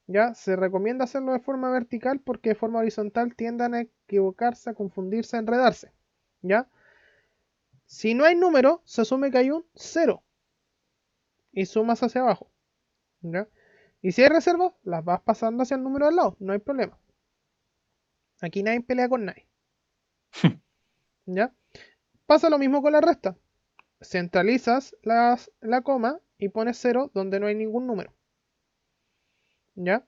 ¿Ya? Se recomienda hacerlo de forma vertical porque de forma horizontal tienden a equivocarse, a confundirse, a enredarse. ¿Ya? Si no hay número, se asume que hay un 0 y sumas hacia abajo. ¿Ya? Y si hay reservas, las vas pasando hacia el número al lado, no hay problema. Aquí nadie pelea con nadie. ¿Ya? Pasa lo mismo con la resta. Centralizas la coma y pones 0 donde no hay ningún número. ¿Ya?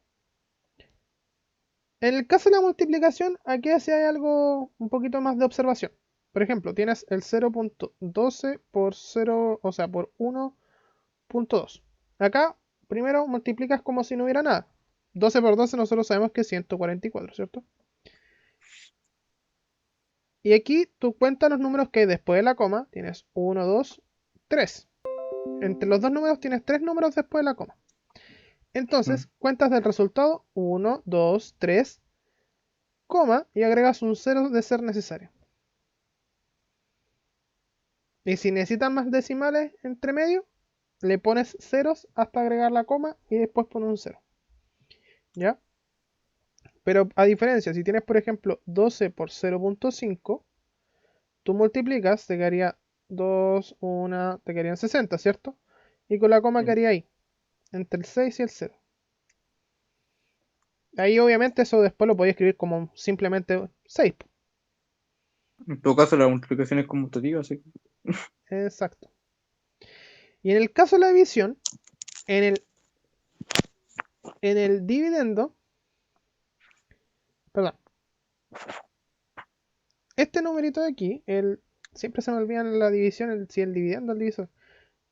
En el caso de la multiplicación, aquí sí hay algo un poquito más de observación. Por ejemplo, tienes el 0.12 por 0, o sea, por 1.2. Acá, primero multiplicas como si no hubiera nada. 12 por 12 nosotros sabemos que es 144, ¿cierto? Y aquí tú cuentas los números que hay después de la coma. Tienes 1, 2, 3. Entre los dos números tienes 3 números después de la coma.
Hmm.
Entonces, cuentas del resultado 1, 2, 3, coma, y agregas un 0 de ser necesario. Y si necesitas más decimales entre medio, le pones ceros hasta agregar la coma y después pones un 0. ¿Ya? Pero a diferencia, si tienes por ejemplo 12 por 0.5, tú multiplicas, te quedaría 2, 1, te quedarían 60, ¿cierto? Y con la coma
Sí.
quedaría ahí, entre el 6 y el 0. Ahí obviamente eso después lo podéis escribir como simplemente 6.
En todo caso la multiplicación es conmutativa, así que
Exacto. Y en el caso de la división, en el dividendo, perdón, este numerito de aquí, siempre se me olvida la división, si el dividendo o el divisor.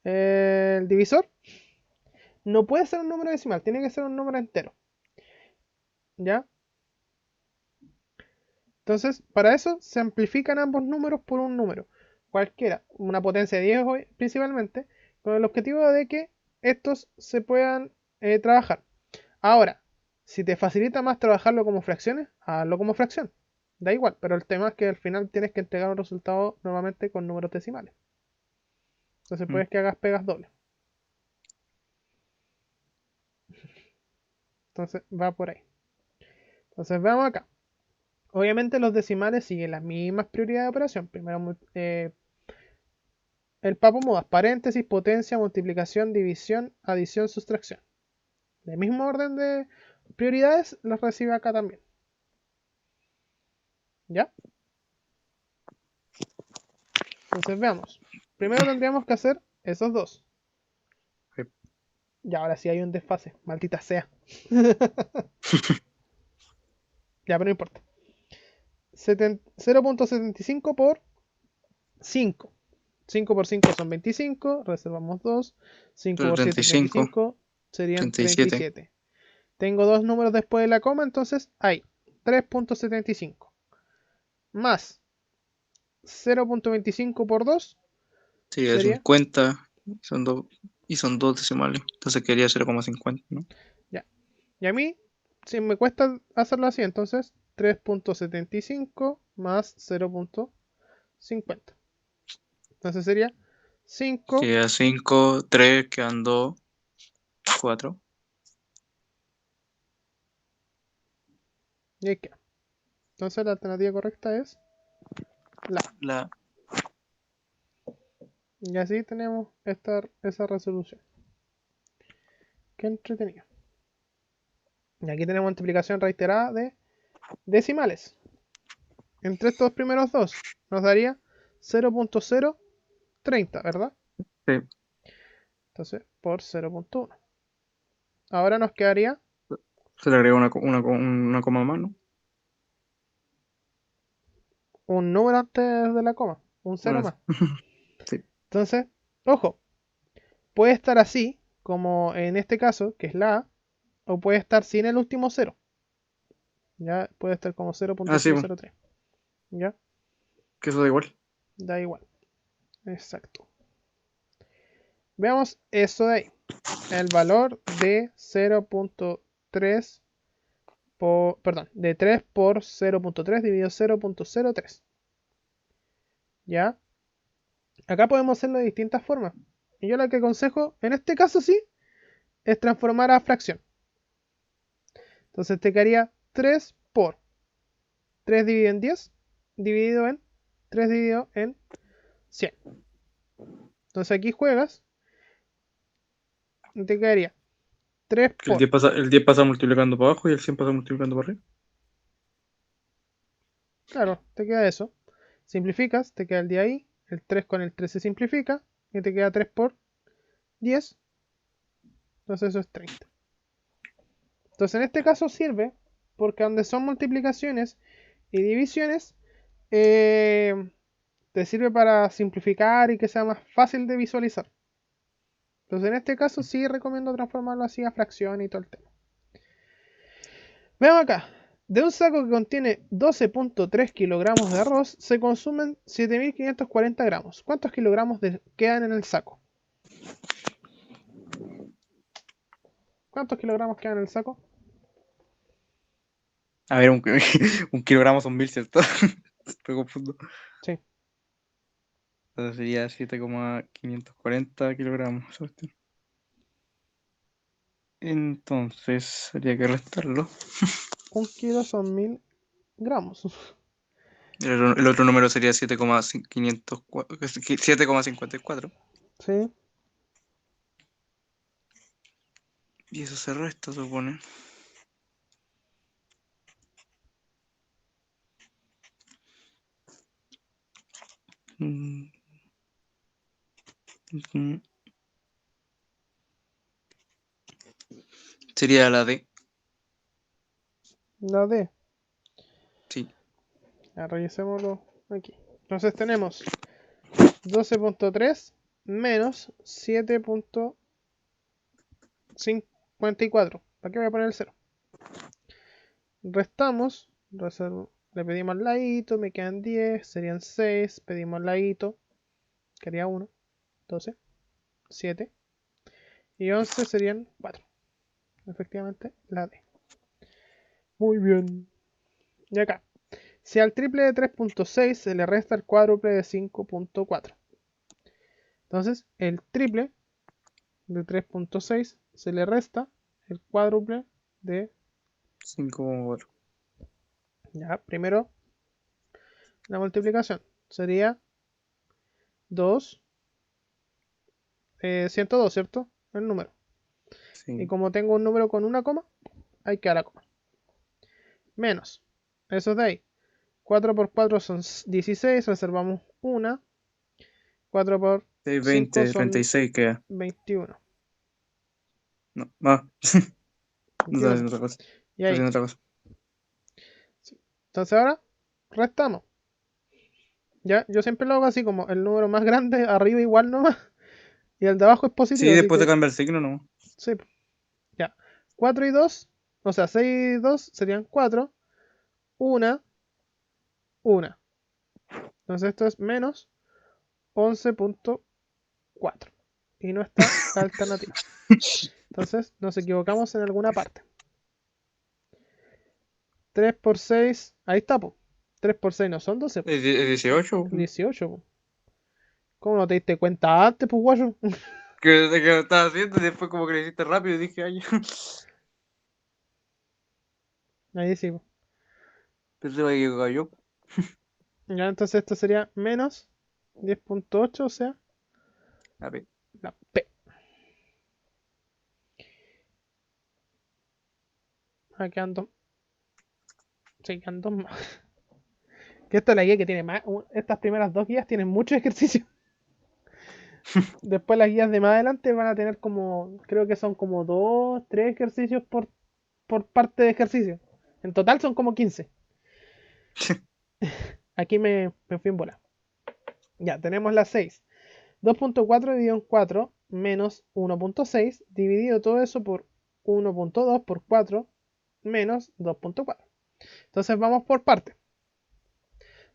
El divisor no puede ser un número decimal, tiene que ser un número entero. ¿Ya? Entonces, para eso se amplifican ambos números por un número. cualquiera, una potencia de 10 hoy, principalmente, con el objetivo de que estos se puedan trabajar. Ahora, si te facilita más trabajarlo como fracciones, hazlo como fracción. Da igual, pero el tema es que al final tienes que entregar un resultado normalmente con números decimales. Entonces
Mm.
puedes que hagas pegas dobles. Entonces va por ahí. Entonces veamos acá. Obviamente los decimales siguen las mismas prioridades de operación. Primero el papo mudas, paréntesis, potencia, multiplicación, división, adición, sustracción. El mismo orden de prioridades los recibe acá también. ¿Ya? Entonces veamos. Primero tendríamos que hacer esos dos.
Sí.
Y ahora sí hay un desfase, maldita sea. Ya, pero no importa. 0.75 por 5. 5 por 5 son 25, reservamos 2. 5
Pero
por 7,
35,
35, serían
37.
37. Tengo dos números después de la coma, entonces hay 3.75 más 0.25 por 2
Sí, es
sería,
50. Son dos, y son dos decimales. Entonces quería 0,50, ¿no?
ya. Y a mí, si me cuesta hacerlo así, entonces 3.75 más 0.50. Entonces sería 5.
Queda 5, 3, quedan 2, 4.
Y ahí queda. Entonces la alternativa correcta es la A.
La,
Y así tenemos esa resolución. Qué entretenido. Y aquí tenemos multiplicación reiterada de decimales. Entre estos primeros dos nos daría 0.030, ¿verdad?
sí,
Entonces, por 0.1. Ahora nos quedaría
se le agrega una coma más, ¿no?
un número antes de la coma, un cero
Bueno,
más.
sí.
Entonces, ojo, puede estar así, como en este caso, que es la A, o puede estar sin el último cero. Ya puede estar como
Ah, sí, pues,
0.003. ¿Ya?
que eso da igual.
Da igual. Exacto. Veamos eso de ahí. El valor de 0.3 por, perdón, de 3 por 0.3 dividido 0.03. ¿Ya? Acá podemos hacerlo de distintas formas. Y yo lo que aconsejo, en este caso sí, es transformar a fracción. Entonces te quedaría 3 por 3 dividido en 10 dividido en 3 dividido en 100. Entonces aquí juegas y te quedaría 3
Que
por,
el 10 pasa multiplicando para abajo y el 100 pasa multiplicando para arriba.
claro, te queda eso. Simplificas, te queda el de ahí, el 3 con el 3 se simplifica y te queda 3 por 10. Entonces eso es 30. Entonces en este caso sirve porque donde son multiplicaciones y divisiones, eh, te sirve para simplificar y que sea más fácil de visualizar. Entonces en este caso sí recomiendo transformarlo así a fracción y todo el tema. Veamos acá. De un saco que contiene 12.3 kilogramos de arroz, se consumen 7.540 gramos. ¿Cuántos kilogramos quedan en el saco? ¿Cuántos kilogramos quedan en el saco?
A ver, un kilogramo son 1000, ¿cierto? Estoy confundo.
Sí.
Entonces sería 7,540 kilogramos. Esa cuestión. Entonces, habría que restarlo.
Un kilo son 1.000 gramos.
El otro número sería 7,54.
Sí.
Y eso se resta, supone. Mm, ujú. Sería la D.
La D.
Sí.
Ya, revisémoslo aquí. Entonces tenemos 12.3 menos 7.54. ¿Para qué voy a poner el 0? Restamos. Le pedimos al ladito, me quedan 10, serían 6. Pedimos al ladito. que haría 1, 12, 7 y 11 serían 4. Efectivamente, la D. Muy bien. Y acá, si al triple de 3.6 se le resta el cuádruple de 5.4. Entonces, el triple de 3.6 se le resta el cuádruple de...
5,4.
Ya, primero la multiplicación sería 2, 102, ¿cierto? El número. Y
Sí.
como tengo un número con una coma, hay que dar la coma. Menos, eso es de ahí. 4 por 4 son 16, reservamos una. 4 por
6,
5
20,
son
36 queda.
21.
No, más. No estaba
21.
haciendo otra cosa.
Y
Estaba
ahí.
haciendo otra cosa.
Sí. Entonces ahora restamos. Ya, yo siempre lo hago así como el número más grande arriba igual nomás. Y el de abajo es
Sí,
positivo, así
después te
que
cambia el signo, no.
sí. Ya. 4 y 2, o sea, 6 y 2 serían 4. 1, 1. Entonces esto es menos 11.4. Y no está la alternativa. Entonces nos equivocamos en alguna parte. 3 por 6, ahí está, po. 3 por 6 no son 12, po.
Es 18.
18, po. ¿Cómo no te diste cuenta antes, pues, guayo?
Que lo estaba haciendo y después como que lo hiciste rápido y dije, ay,
Ahí sí, po.
pensé que me equivocaba yo.
Ya, entonces esto sería menos 10.8, o sea,
A ver.
la P. Ah, quedan dos. Sí, quedan dos más. Que esta es la guía que tiene más. Estas primeras dos guías tienen mucho ejercicio. Después las guías de más adelante van a tener como, creo que son como 2, 3 ejercicios por parte de ejercicio. En total son como 15. Aquí me fui en bola. Ya, tenemos la 6. 2.4 dividido en 4 menos 1.6 dividido todo eso por 1.2 por 4 menos 2.4. Entonces vamos por parte.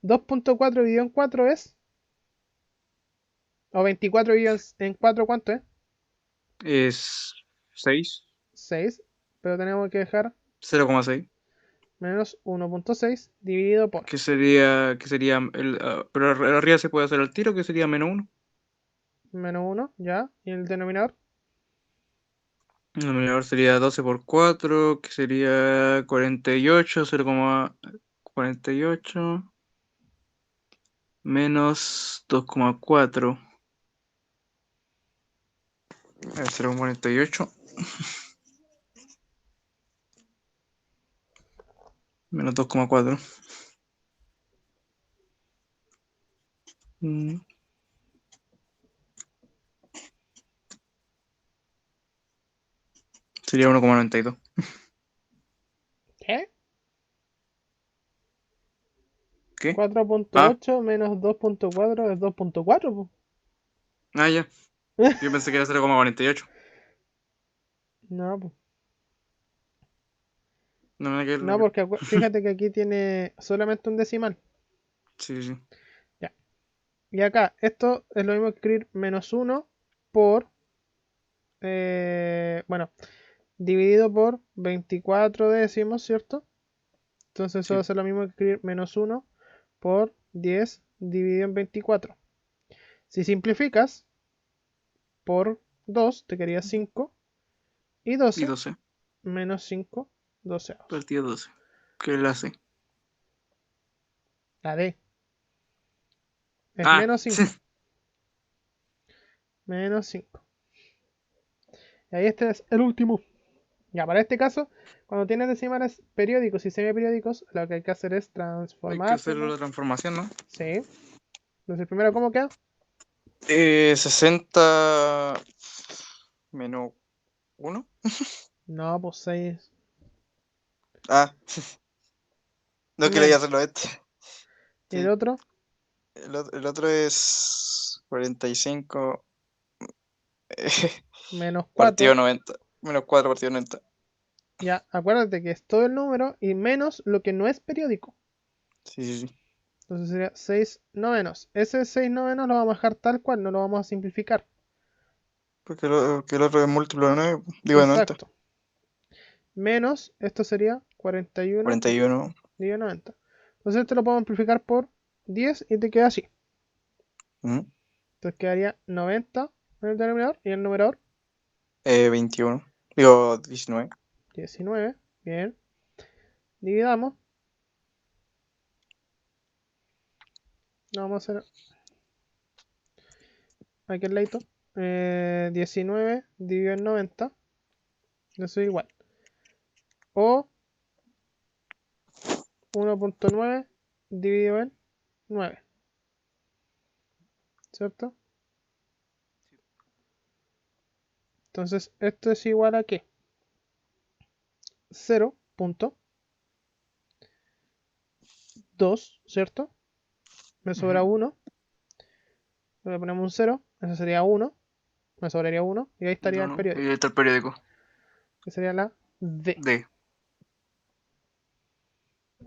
2.4 dividido en 4 es... O 24 dividido en 4, ¿cuánto es?
Es 6.
6. Pero tenemos que dejar
0,6.
menos 1.6 dividido por
Que sería pero arriba se puede hacer el tiro, que sería -1.
menos 1, ¿ya? Y el denominador,
El denominador sería 12 por 4, que sería 48, 0,48 menos 2,4. 0,48 menos 2,4. Mm, Sería 1,92.
¿qué?
¿Qué? Ah,
4.8 menos 2.4 es 2.4, po.
ya. Yo pensé que era 0,48.
No, po.
No, nada que ver,
No,
nada que ver.
porque fíjate que aquí tiene solamente un decimal.
Sí, sí.
Ya. Y acá, esto es lo mismo que escribir menos 1 por, bueno, dividido por 24 décimos, ¿cierto? Entonces eso va
Sí.
a ser lo mismo que escribir menos 1 por 10 dividido en 24. Si simplificas por 2, te quedaría 5 y
Y
12
12.
menos 5 doceavos.
Partido 12. ¿Qué es la C?
La D es
Ah,
menos 5. Menos 5. Y ahí este es el último. Ya, para este caso, cuando tienes decimales periódicos y semiperiódicos, lo que hay que hacer es
hay que hacer
transformárselos.
la transformación, ¿no?
Sí. Entonces, primero, ¿cómo queda?
60 menos 1.
No, pues 6
Ah, no quería
menos.
hacerlo este.
Y el
Sí.
otro,
El otro es 45
menos
partido
4.
90. Menos 4 partido 90.
Ya, acuérdate que es todo el número y menos lo que no es periódico.
Sí, sí, sí.
Entonces sería 6 novenos. Ese 6 novenos lo vamos a dejar tal cual, no lo vamos a simplificar.
Porque el otro es múltiplo de 9, digo de 90.
Exacto. Menos, esto sería 41
41.
dividido 90. Entonces esto lo podemos amplificar por 10 y te queda así.
Ujú.
Entonces quedaría 90 en el denominador y en el numerador
21. Digo 19.
19. Bien. Dividamos. No, vamos a hacer aquí al ladito. 19 dividido en 90. Eso es igual. O 1.9 dividido en 9. ¿Cierto? Entonces esto es igual a ¿qué? 0.2, ¿cierto? Me sobra
Ujú.
1. Le ponemos un 0. Eso sería 1. Me sobraría 1. Y ahí estaría
No,
el
no. Ahí
periódico.
está el periódico.
Que sería la D.
D.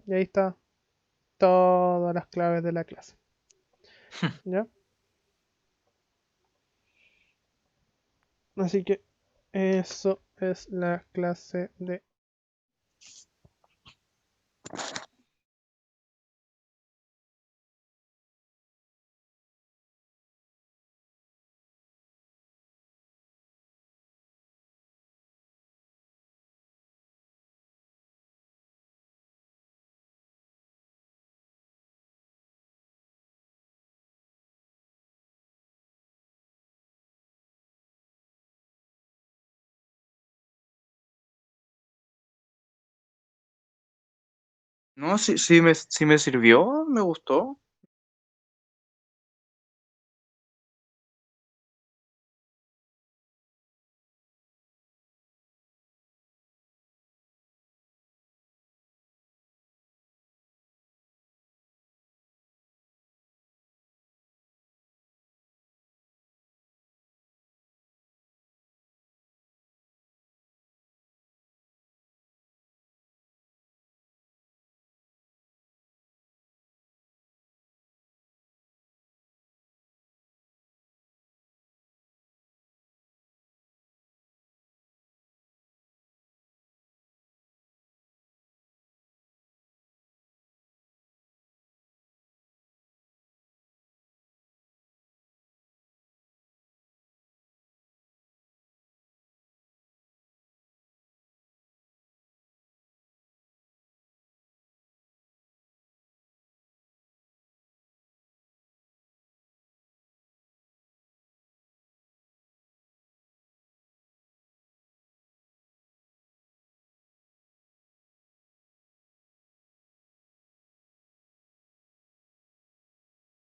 Y ahí está todas las claves de la clase. ¿Ya? Así que eso es la clase de...
No, sí, sí me sirvió, me gustó.